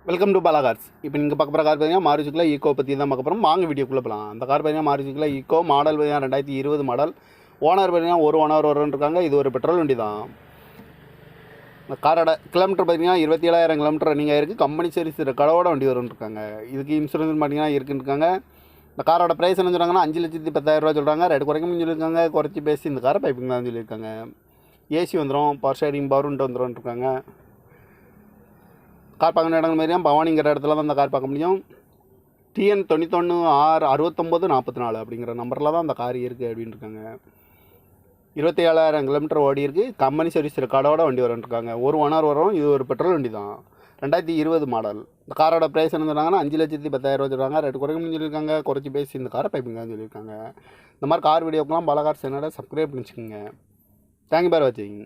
Welcome to Bala cars. இப்போ நீங்கள் பார்க்க போகிற கார் பார்த்தீங்கன்னா மாருதிக்குள்ள ஈக்கோ பற்றி தான் பார்க்க போகிறோம். வாங்க வீடியோக்குள்ளே போகலாம். அந்த கார் பார்த்தீங்கன்னா மாருதிக்குள்ள ஈக்கோ மாடல் பார்த்தீங்கன்னா 2020 மாடல். ஓனர் பார்த்தீங்கன்னா ஒரு ஓனர் இருக்காங்க. இது ஒரு பெட்ரோல் வண்டி தான். இந்த காரோட கிலோமீட்டர் பார்த்தீங்கன்னா 27,000 கிலோமீட்டர் ரன்னிங் ஆயிருக்கு. கம்பெனி சர்வீஸ் ரெக்கார்டோட வண்டி வரும்னு இருக்காங்க. இதுக்கு இன்சூரன்ஸ் பார்த்தீங்கன்னா இருக்குன்னு இருக்காங்க. இந்த காரோட ப்ரைஸ் என்ன சொல்கிறாங்கன்னா 5,10,000 சொல்கிறாங்க. ரேட்டு குறைக்கணும்னு சொல்லியிருக்காங்க. குறைச்சி பேசி இந்த காரை பைப்பிங் தான் சொல்லியிருக்காங்க. ஏசி வந்துடும், பவர் ஷேரிங் பவர்ன்ட்டு வந்துடும் இருக்காங்க. கார் பார்க்கணும் இடங்கள் மாதிரியா பவானிங்கிற இடத்துல தான் அந்த கார் பார்க்க முடியும். டிஎன் 91 6 69 44 அப்படிங்கிற நம்பரில் தான் அந்த கார் இருக்குது அப்படின்னு இருக்காங்க. 27,000 கிலோமீட்டர் ஓடி இருக்குது. கம்பெனி சர்வீஸ் ரெக்கார்டோட வண்டி வரும்னு ஒரு ஓனர் வரும். இது ஒரு பெட்ரோல் வண்டி தான். 2020 மாடல். இந்த காரோட ப்ரைஸ் என்ன சொல்கிறாங்கன்னா 5,10,000 சொல்கிறாங்க. ரேட்டு குறைக்கணும்னு சொல்லியிருக்காங்க. குறைச்சி பேசி இந்த காரை பைப்பிங்கான்னு சொல்லியிருக்காங்க. இந்த மாதிரி கார் வீடியோக்கெலாம் பல கார் சேனலை சப்ஸ்கிரைப் பண்ணிச்சுக்கோங்க. தேங்க்யூ பார் வாட்சிங்.